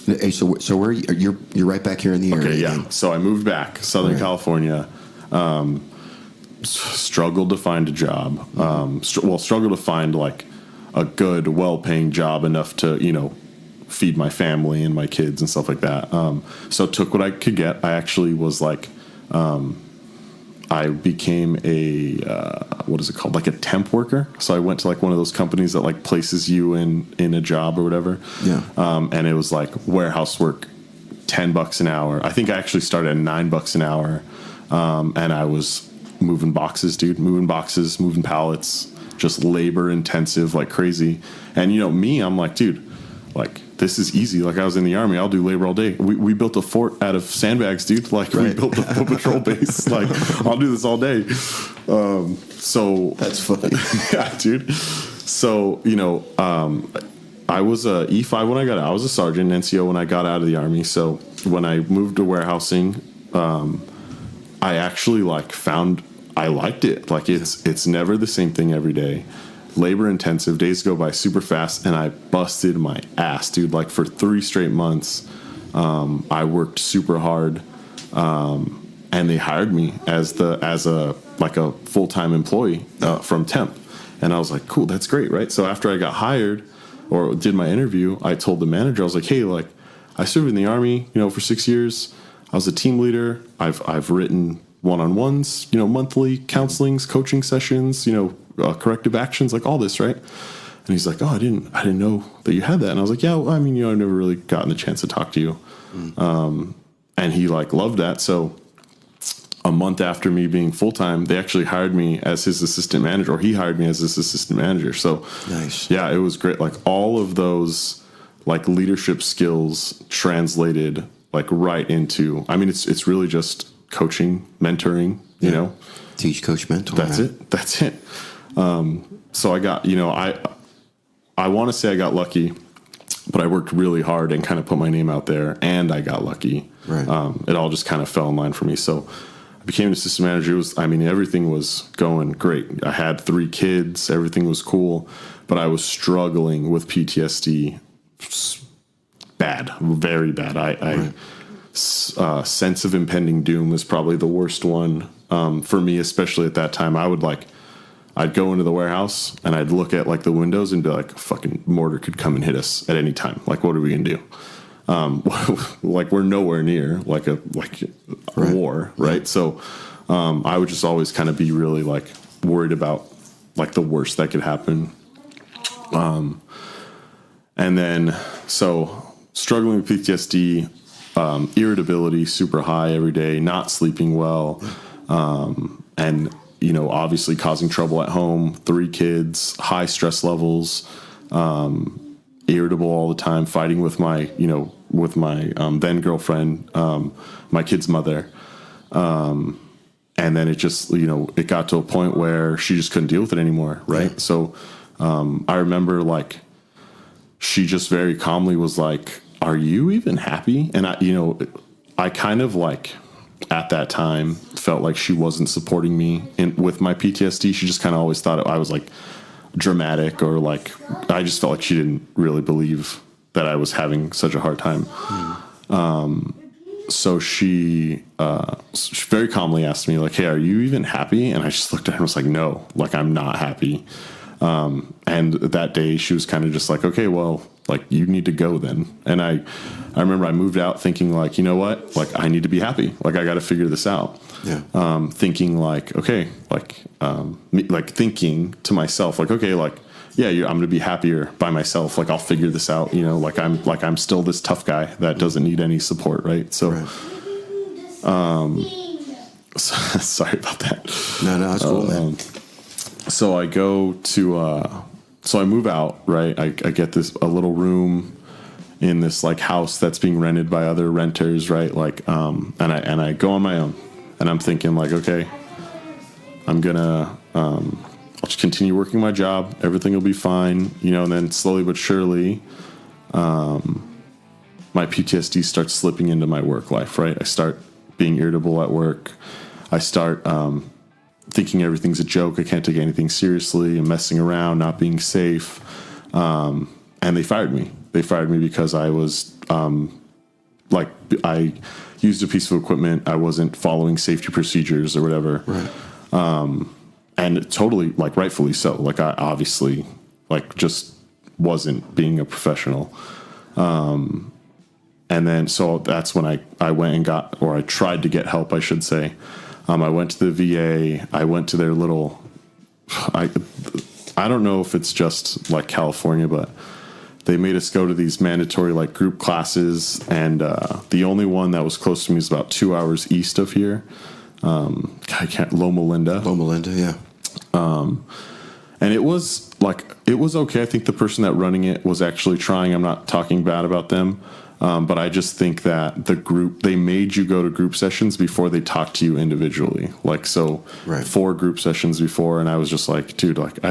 Hey, so where you're right back here in the area? Okay, yeah. Again. So I moved back, Southern California. Struggled to find a job. Struggled to find like a good, well-paying job enough to feed my family and my kids and stuff like that. So took what I could get. I actually was like I became what is it called? Like a temp worker. So I went to like one of those companies that like places you in a job or whatever. Yeah. And it was like warehouse work, $10 an hour. I think I actually started at $9 an hour. And I was moving boxes, moving pallets, just labor intensive, like crazy. And you know, me, I'm like, dude, like, this is easy. Like, I was in the Army. I'll do labor all day. We built a fort out of sandbags, dude. Like, we built a patrol base. Like, I'll do this all day. So that's funny. Yeah, dude. So, you know, I was a E5 when I got out. I was a sergeant, NCO when I got out of the Army. So when I moved to warehousing, I actually like found I liked it. Like, it's never the same thing every day. Labor intensive, days go by super fast, and I busted my ass, dude. Like, for 3 straight months, I worked super hard, and they hired me as a full-time employee from temp. And I was like, cool, that's great, right? So after I got hired or did my interview, I told the manager, I was like, hey, like, I served in the Army, you know, for 6 years. I was a team leader. I've written one-on-ones, you know, monthly counselings, coaching sessions, you know, corrective actions, like all this, right? And he's like, oh, I didn't know that you had that. And I was like, yeah, well, I mean, you know, I've never really gotten a chance to talk to you. And he like loved that. So a month after me being full-time, they actually hired me as his assistant manager, or he hired me as his assistant manager. So nice. Yeah, it was great. Like, all of those like leadership skills translated like right into, I mean, it's really just coaching, mentoring, you know, teach, coach, mentor. That's it. So I got, you know, I want to say I got lucky, but I worked really hard and kind of put my name out there, and I got lucky. Right. It all just kind of fell in line for me. So I became an assistant manager. Everything was going great. I had 3 kids. Everything was cool, but I was struggling with PTSD. Bad, very bad. Sense of impending doom was probably the worst one for me, especially at that time. I'd go into the warehouse and I'd look at like the windows and be like, a fucking mortar could come and hit us at any time. Like, what are we gonna do? Like, we're nowhere near like a war, right? So I would just always kind of be really like worried about like the worst that could happen. And then so struggling with PTSD, irritability super high every day, not sleeping well, and you know, obviously causing trouble at home, 3 kids, high stress levels, irritable all the time, fighting with my then girlfriend, my kid's mother. And then it just, you know, it got to a point where she just couldn't deal with it anymore. Right. Yeah. So, I remember like, she just very calmly was like, are you even happy? And I kind of like, at that time felt like she wasn't supporting me with my PTSD. She just kind of always thought I was like dramatic, or like, I just felt like she didn't really believe that I was having such a hard time. So she very calmly asked me like, hey, are you even happy? And I just looked at her and was like, no, like, I'm not happy. And that day she was kind of just like, okay, well, like, you need to go then. And I remember I moved out thinking like, you know what, like, I need to be happy. Like, I got to figure this out. Yeah. Thinking like, okay, like, thinking to myself, like, okay, like, yeah, I'm going to be happier by myself. Like, I'll figure this out, you know, like I'm still this tough guy that doesn't need any support. Right. So, sorry about that. No, it's cool, man. So I go to, so I move out, right? I get a little room in this like house that's being rented by other renters, right? Like, and I go on my own, and I'm thinking like, okay, I'm gonna, I'll just continue working my job. Everything will be fine, you know. And then slowly but surely, my PTSD starts slipping into my work life, right? I start being irritable at work. I start, thinking everything's a joke. I can't take anything seriously. I'm messing around, not being safe. And they fired me. They fired me because I was, I used a piece of equipment. I wasn't following safety procedures or whatever. Right. And totally, like, rightfully so. Like, I obviously, like, just wasn't being a professional. And then, so that's when I went and I tried to get help, I should say. I went to the VA. I went to their little, I don't know if it's just like California, but they made us go to these mandatory like group classes. And the only one that was close to me is about 2 hours east of here. Loma Linda. Loma Linda, yeah. And it was okay. I think the person that running it was actually trying. I'm not talking bad about them. But I just think that they made you go to group sessions before they talked to you individually. Like, so right. 4 group sessions before. And I was just like, dude, like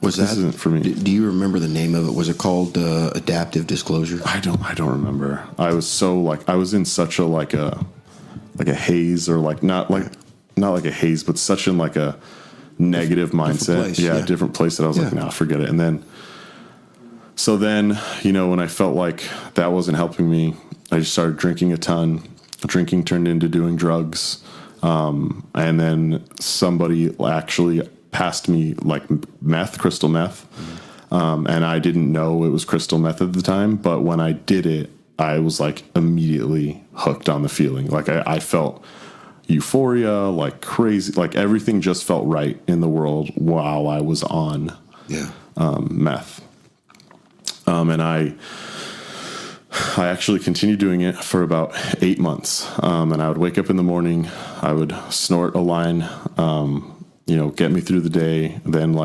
this isn't for me. Do you remember the name of it? Was it called adaptive disclosure? I don't remember. I was so like, I was in such a, like a haze, or like, not like a haze, but such in like a negative mindset. Place, yeah. Different place that I was like, nah, forget it. And then, so then, you know, when I felt like that wasn't helping me, I just started drinking a ton. Drinking turned into doing drugs. And then somebody actually passed me like crystal meth. And I didn't know it was crystal meth at the time. But when I did it, I was like immediately hooked on the feeling. Like I felt euphoria, like crazy, like everything just felt right in the world while I was on meth. And I actually continued doing it for about 8 months. And I would wake up in the morning, I would snort a line, get me through the day. Then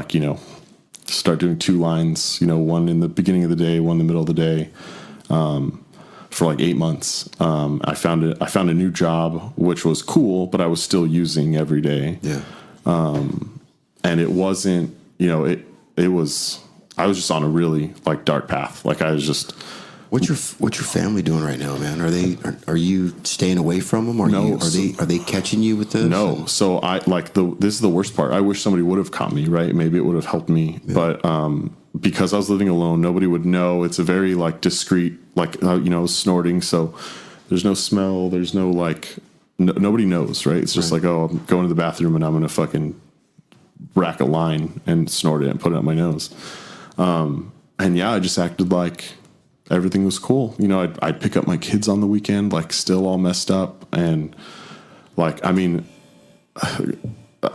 start doing 2 lines, one in the beginning of the day, one in the middle of the day, for like 8 months. I found a new job, which was cool, but I was still using every day. Yeah. And it wasn't, I was just on a really like dark path. Like I was just. What's your family doing right now, man? Are you staying away from them? Are they catching you with this? No. So this is the worst part. I wish somebody would have caught me, right? Maybe it would have helped me. Yeah. But because I was living alone, nobody would know. It's a very like discreet, snorting. So there's no smell. There's no nobody knows, right? It's just like, oh, I'm going to the bathroom and I'm gonna fucking rack a line and snort it and put it on my nose. And yeah, I just acted like everything was cool. I'd pick up my kids on the weekend, like still all messed up. And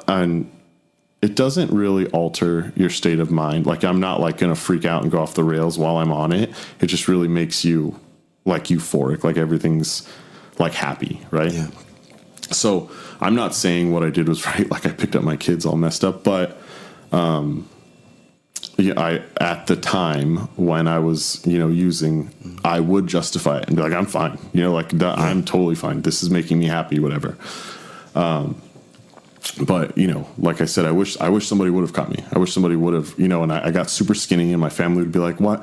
and it doesn't really alter your state of mind. Like I'm not like going to freak out and go off the rails while I'm on it. It just really makes you like euphoric, like everything's like happy. Right. Yeah. So I'm not saying what I did was right. Like I picked up my kids all messed up, but, at the time when I was, using, I would justify it and be like, I'm fine, I'm totally fine. This is making me happy, whatever. But like I said, I wish somebody would have caught me. I wish somebody would have, and I got super skinny and my family would be like, why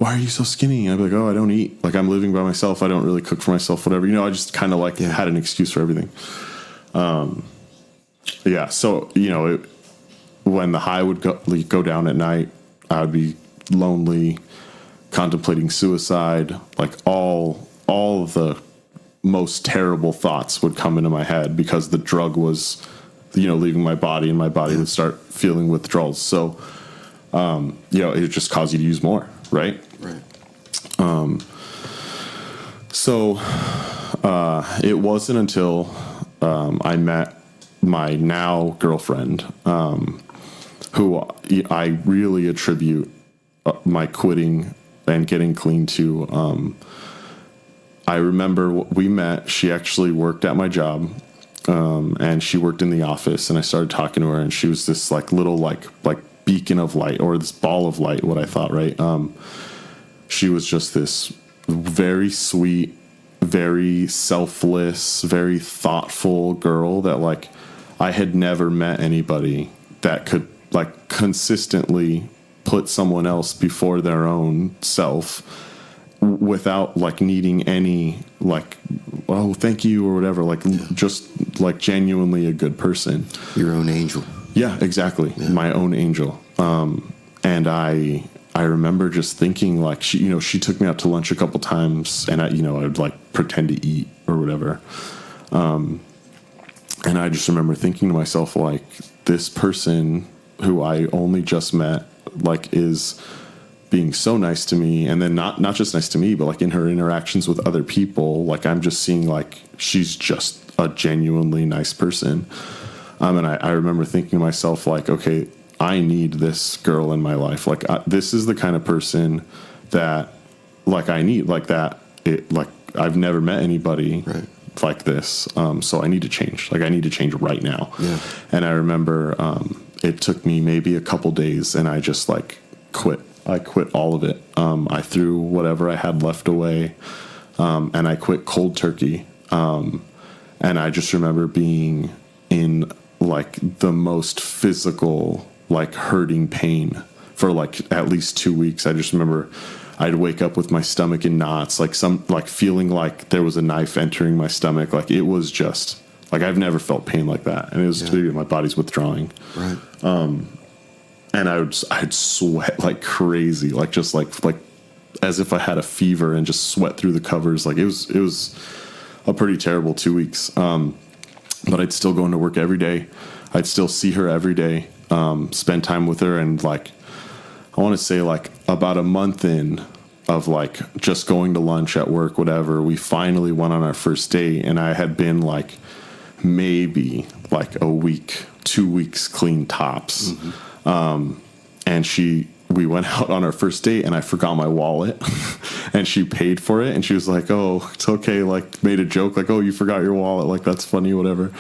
are you so skinny? And I'd be like, oh, I don't eat. Like I'm living by myself. I don't really cook for myself, whatever. I just kind of had an excuse for everything. So, when the high would go down at night, I would be lonely, contemplating suicide. Like all of the most terrible thoughts would come into my head because the drug was, leaving my body, and my body would start feeling withdrawals. So, it would just cause you to use more, right? Right. So it wasn't until I met my now girlfriend, who I really attribute my quitting and getting clean to. I remember we met. She actually worked at my job, and she worked in the office. And I started talking to her, and she was this little beacon of light, or this ball of light. What I thought, right? She was just this very sweet, very selfless, very thoughtful girl that I had never met anybody that could consistently put someone else before their own self without needing any oh, thank you or whatever, just genuinely a good person. Your own angel. Yeah, exactly. Yeah. My own angel. And I remember just thinking she took me out to lunch a couple times, and I would pretend to eat or whatever. And I just remember thinking to myself, this person who I only just met, is being so nice to me. And then not just nice to me, but in her interactions with other people, I'm just seeing she's just a genuinely nice person. And I remember thinking to myself, like, okay, I need this girl in my life. Like, this is the kind of person that, like, I need, like that. Like, I've never met anybody like this. So I need to change. Like, I need to change right now. Yeah. And I remember it took me maybe a couple days, and I just like quit. I quit all of it. I threw whatever I had left away, and I quit cold turkey. And I just remember being in like the most physical, like hurting pain for like at least 2 weeks. I just remember I'd wake up with my stomach in knots, like feeling like there was a knife entering my stomach. Like it was just like, I've never felt pain like that. And it was my body's withdrawing. Right. And I'd sweat like crazy, like just like as if I had a fever, and just sweat through the covers. Like it was a pretty terrible 2 weeks. But I'd still go into work every day. I'd still see her every day, spend time with her. And like, I want to say like about a month in of like just going to lunch at work, whatever, we finally went on our first date. And I had been like maybe like a week, 2 weeks clean tops. Mm-hmm. And we went out on our first date, and I forgot my wallet, and she paid for it. And she was like, "Oh, it's okay." Like, made a joke, like, "Oh, you forgot your wallet. Like, that's funny, whatever."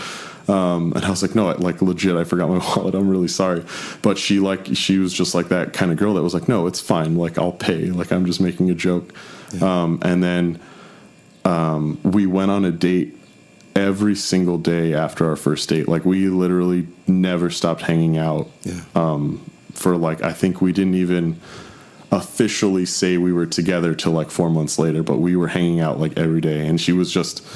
And I was like, "No, like legit, I forgot my wallet. I'm really sorry." But she was just like that kind of girl that was like, "No, it's fine. Like, I'll pay. Like, I'm just making a joke." Yeah. And then we went on a date every single day after our first date. Like, we literally never stopped hanging out. Yeah. For like, I think we didn't even officially say we were together till like 4 months later, but we were hanging out like every day. And she was just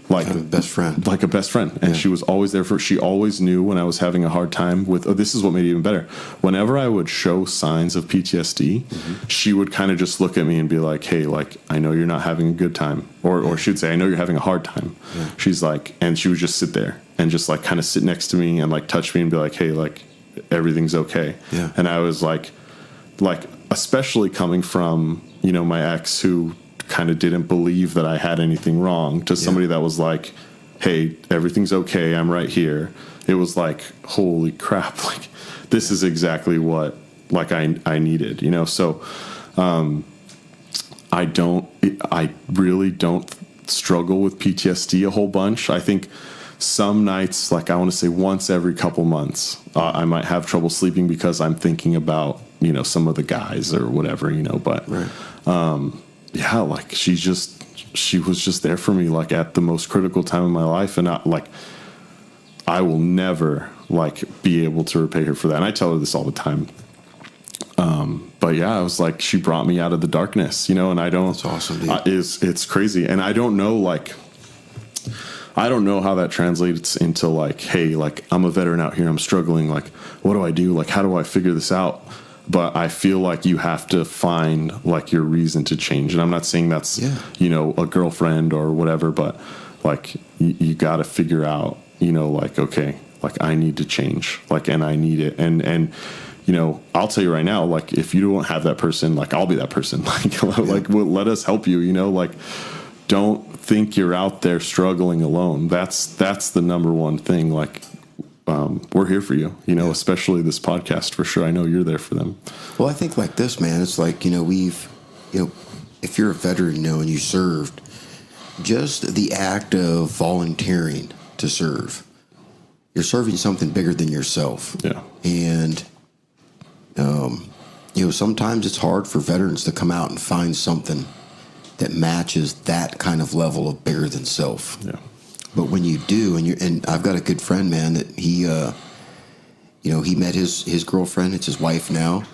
like a best friend, like a best friend. And she was always there she always knew when I was having a hard time with, this is what made it even better. Whenever I would show signs of PTSD, she would kind of just look at me and be like, "Hey, like, I know you're not having a good time." Or she'd say, "I know you're having a hard time." Yeah. She's like, and she would just sit there and just like kind of sit next to me and like touch me and be like, "Hey, like, everything's okay." Yeah. And I was like, especially coming from, my ex, who kind of didn't believe that I had anything wrong, to somebody that was like, "Hey, everything's okay. I'm right here." It was like, holy crap. Like, this is exactly what like I needed, So, I really don't struggle with PTSD a whole bunch. I think some nights, like I want to say once every couple months, I might have trouble sleeping because I'm thinking about, some of the guys or whatever, but, yeah, like she was just there for me, like at the most critical time in my life. And I will never like be able to repay her for that. And I tell her this all the time. But yeah, I was like, she brought me out of the darkness, and I don't, that's awesome, dude. It's crazy. And I don't know, I don't know how that translates into like, hey, like, I'm a veteran out here, I'm struggling. Like, what do I do? Like, how do I figure this out? But I feel like you have to find like your reason to change. And I'm not saying that's, a girlfriend or whatever, but like you got to figure out, like, okay, like I need to change, like, and I need it. And, I'll tell you right now, like, if you don't have that person, like, I'll be that person. Like, let us help you, like, don't think you're out there struggling alone. That's the number one thing. Like, we're here for you, especially this podcast, for sure. I know you're there for them. Well, I think like this, man, it's like, if you're a veteran, and you served, just the act of volunteering to serve, you're serving something bigger than yourself. Yeah. And, sometimes it's hard for veterans to come out and find something that matches that kind of level of bigger than self. Yeah. But when you do, and I've got a good friend, man, that he met his girlfriend. It's his wife now.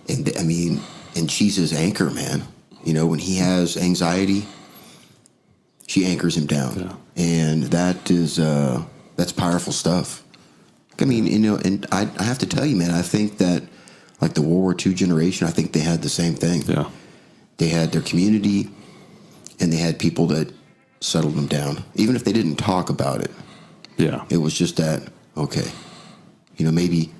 And she's his anchor, man. When he has anxiety, she anchors him down. Yeah. And that's powerful stuff. And I have to tell you, man, I think that like the World War II generation, I think they had the same thing. Yeah. They had their community, and they had people that settled them down, even if they didn't talk about it. Yeah. It was just that, okay, maybe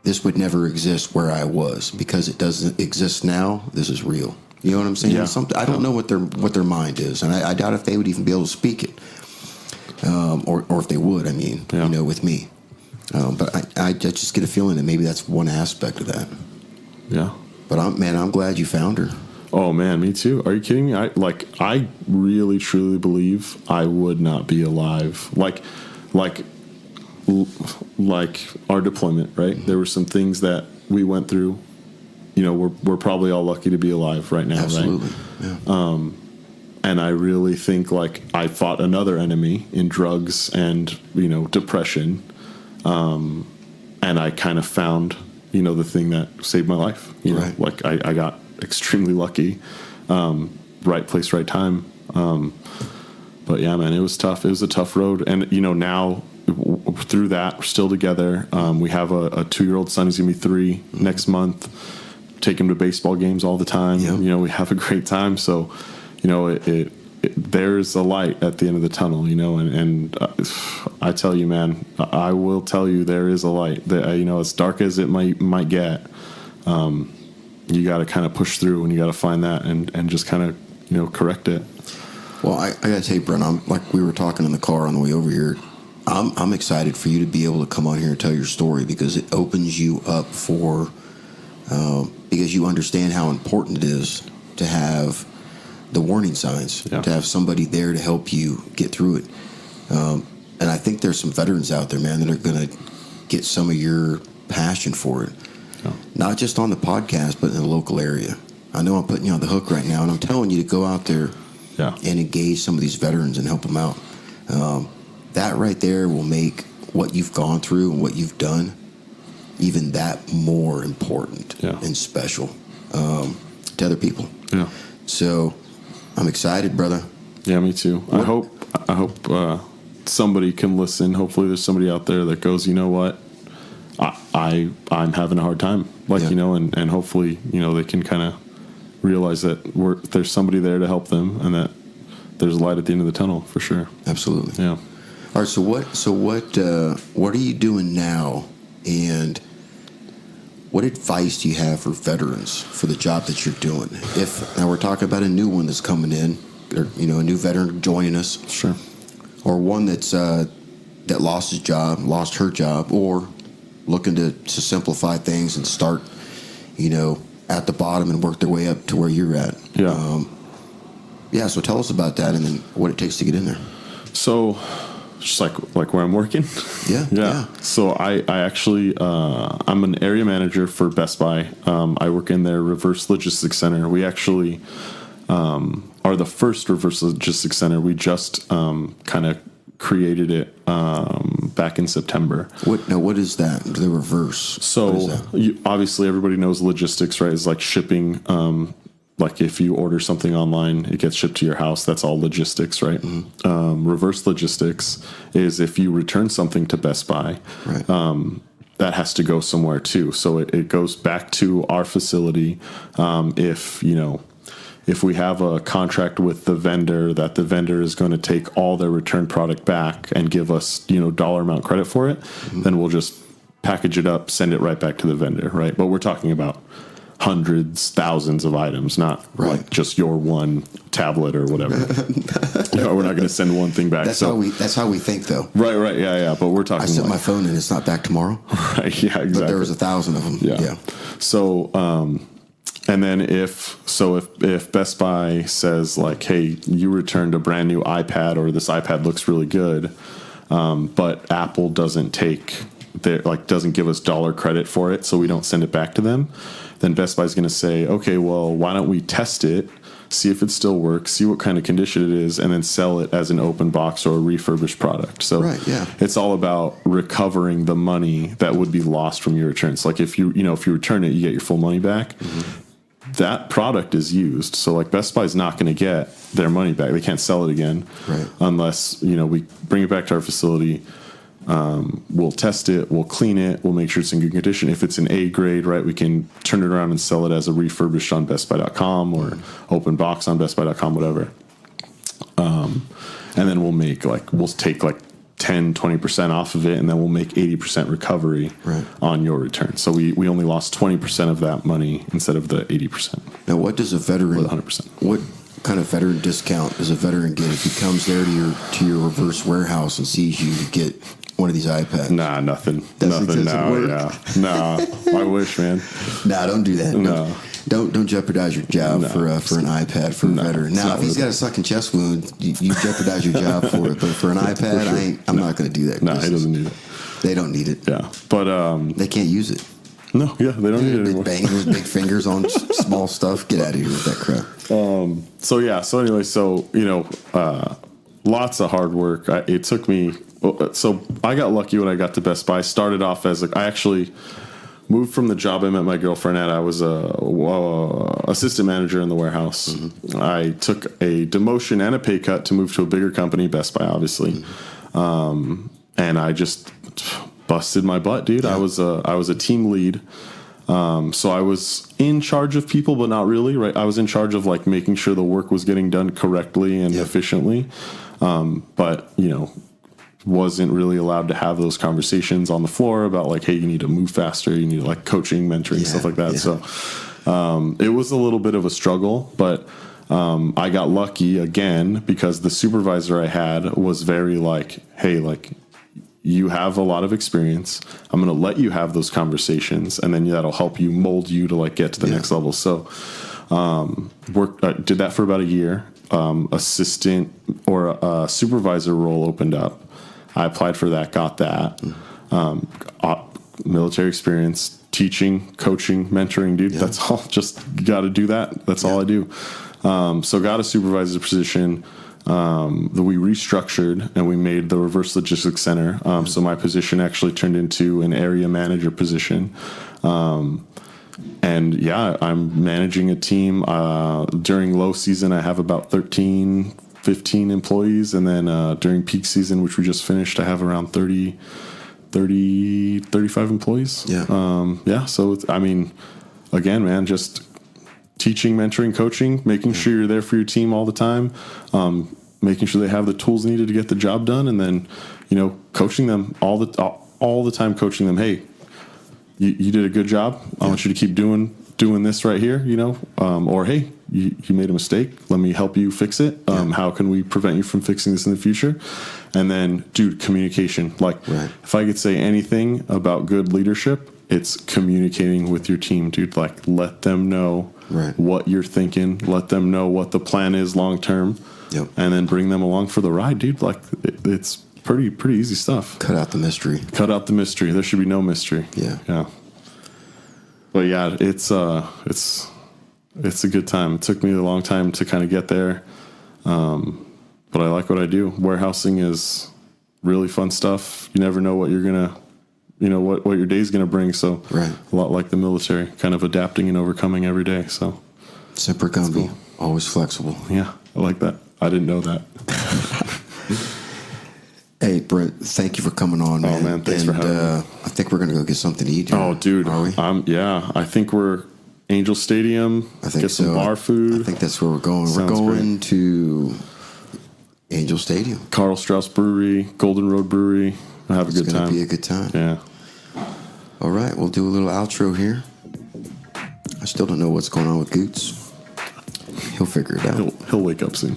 this would never exist where I was because it doesn't exist now. This is real. You know what I'm saying? Yeah. I don't know what their mind is, and I doubt if they would even be able to speak it. or if they would, I mean, with me. But I just get a feeling that maybe that's one aspect of that. Yeah. But I'm glad you found her. Oh man, me too. Are you kidding me? I really truly believe I would not be alive. Like our deployment, right? Mm-hmm. There were some things that we went through. We're probably all lucky to be alive right now. Absolutely. Right? Yeah. And I really think I fought another enemy in drugs and depression, and I kind of found the thing that saved my life. Right. I got extremely lucky, right place, right time. But yeah, man, it was tough. It was a tough road, and now through that we're still together. We have a 2-year-old son who's gonna be 3 next month. Take him to baseball games all the time. Yep. We have a great time. So. There's a light at the end of the tunnel, and I tell you, man, I will tell you there is a light. That, as dark as it might get, you got to kind of push through, and you got to find that and just kind of correct it. Well, I got to tell you, Brent, I'm like we were talking in the car on the way over here. I'm excited for you to be able to come on here and tell your story because it opens you up because you understand how important it is to have the warning signs, to have somebody there to help you get through it. And I think there's some veterans out there, man, that are going to get some of your passion for it. Yeah. Not just on the podcast, but in the local area. I know I'm putting you on the hook right now, and I'm telling you to go out there and engage some of these veterans and help them out. That right there will make what you've gone through and what you've done even that more important and special to other people. Yeah. So I'm excited, brother. Yeah, me too. I hope somebody can listen. Hopefully there's somebody out there that goes, you know what? I'm having a hard time. And hopefully, they can kind of realize that there's somebody there to help them and that there's a light at the end of the tunnel for sure. Absolutely. Yeah. All right. So what are you doing now? And what advice do you have for veterans for the job that you're doing? If now we're talking about a new one that's coming in, or a new veteran joining us, sure, or one that's that lost her job, or looking to simplify things and start, at the bottom and work their way up to where you're at. Yeah. So tell us about that and then what it takes to get in there. So. Just like where I'm working. Yeah. So I actually I'm an area manager for Best Buy. I work in their reverse logistics center. We actually are the first reverse logistics center. We just kind of created it back in September. What is that? The reverse. So obviously everybody knows logistics, right? It's like shipping. Like if you order something online, it gets shipped to your house. That's all logistics, right? Mm-hmm. Reverse logistics is if you return something to Best Buy, right. That has to go somewhere too. So it goes back to our facility. If we have a contract with the vendor that the vendor is going to take all their returned product back and give us, dollar amount credit for it, then we'll just package it up, send it right back to the vendor, right? But we're talking about hundreds, thousands of items, not like just your one tablet or whatever. We're not going to send one thing back. That's how we think, though. Right. Yeah. But we're talking. I set my phone and it's not back tomorrow. Right. Yeah. Exactly. But there was 1,000 of them. Yeah. So, and then if Best Buy says like, hey, you returned a brand new iPad or this iPad looks really good, but Apple doesn't doesn't give us dollar credit for it, so we don't send it back to them, then Best Buy's going to say, okay, well, why don't we test it, see if it still works, see what kind of condition it is, and then sell it as an open box or a refurbished product. So it's all about recovering the money that would be lost from your returns. Like if you return it, you get your full money back. Mm-hmm. That product is used. So like Best Buy's not going to get their money back. They can't sell it again unless, we bring it back to our facility. We'll test it, we'll clean it, we'll make sure it's in good condition. If it's an A grade, right, we can turn it around and sell it as a refurbished on bestbuy.com or open box on bestbuy.com, whatever. And then we'll take 10-20% off of it, and then we'll make 80% recovery on your return. So we only lost 20% of that money instead of the 80%. Now, what does a veteran? With 100%. kind of veteran discount does a veteran get if he comes there to your reverse warehouse and sees you get one of these iPads? Nah, nothing. Nothing now. Yeah. Nah, I wish, man. Nah, don't do that. No. Don't jeopardize your job for an iPad for a veteran. Now, if he's got a sucking chest wound, you jeopardize your job for it. But for an iPad, I'm not going to do that. No, he doesn't need it. They don't need it. Yeah, but they can't use it. No, yeah, they don't need it anymore. Bangers, big fingers on small stuff. Get out of here with that crap. Lots of hard work. It took me. So I got lucky when I got to Best Buy. I started off as I actually moved from the job I met my girlfriend at. I was a assistant manager in the warehouse. Mm-hmm. I took a demotion and a pay cut to move to a bigger company, Best Buy, obviously. Mm-hmm. And I just busted my butt, dude. Yeah. I was a team lead. So I was in charge of people, but not really, right? I was in charge of like making sure the work was getting done correctly and efficiently. But wasn't really allowed to have those conversations on the floor about like, hey, you need to move faster. You need like coaching, mentoring, stuff like that. Yeah. So, it was a little bit of a struggle, but, I got lucky again because the supervisor I had was very like, hey, like, you have a lot of experience. I'm going to let you have those conversations, and then that'll help you mold you to like get to the next level. So, did that for about a year. Assistant or a supervisor role opened up. I applied for that, got that. Military experience, teaching, coaching, mentoring, dude. Yeah. That's all. Just got to do that. That's all I do. So got a supervisor position. That we restructured and we made the reverse logistics center. So my position actually turned into an area manager position. And yeah, I'm managing a team. During low season, I have about 15 employees. And then during peak season, which we just finished, I have around 35 employees. Yeah. So, again, man, just teaching, mentoring, coaching, making sure you're there for your team all the time, making sure they have the tools needed to get the job done, and then, coaching them all the time, coaching them. Hey, you did a good job. I want you to keep doing this right here, or hey, you made a mistake. Let me help you fix it. How can we prevent you from fixing this in the future? And then, dude, communication. Like, if I could say anything about good leadership, it's communicating with your team, dude. Like, let them know what you're thinking. Let them know what the plan is long term. Yep. And then bring them along for the ride, dude. Like, it's pretty easy stuff. Cut out the mystery. There should be no mystery. Yeah. But yeah, it's a good time. It took me a long time to kind of get there. But I like what I do. Warehousing is really fun stuff. You never know what you're gonna, what your day's gonna bring. So a lot like the military, kind of adapting and overcoming every day. So Semper Gumby, cool. Always flexible. Yeah, I like that. I didn't know that. Hey, Brent, thank you for coming on, man. Oh, man, thanks for having me. I think we're going to go get something to eat here. Oh, dude. Are we? I think we're Angel Stadium. I think get some bar food. I think that's where we're going. Sounds we're going to Angel Stadium. Carl Strauss Brewery, Golden Road Brewery. We'll have a good time. It's going to be a good time. Yeah. All right, we'll do a little outro here. I still don't know what's going on with Goots. He'll figure it out. He'll wake up soon.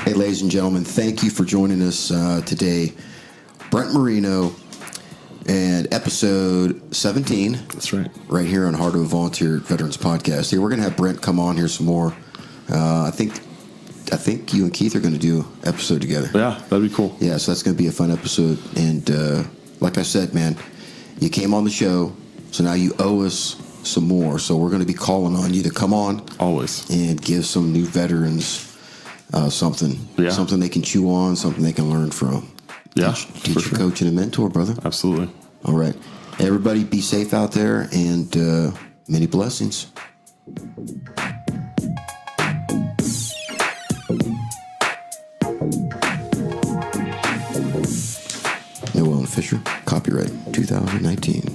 Hey, ladies and gentlemen, thank you for joining us today. Brent Moreno and episode 17. That's right. Right here on Heart of a Volunteer Veterans Podcast. Here, we're going to have Brent come on here some more. I think you and Keith are going to do an episode together. Yeah, that'd be cool. Yeah, so that's going to be a fun episode. And like I said, man, you came on the show, so now you owe us some more. So we're going to be calling on you to come on. Always. And give some new veterans something they can chew on, something they can learn from. Yeah, teach a coach and a mentor, brother. Absolutely. All right, everybody, be safe out there, and many blessings. Noell and Fisher, copyright 2019.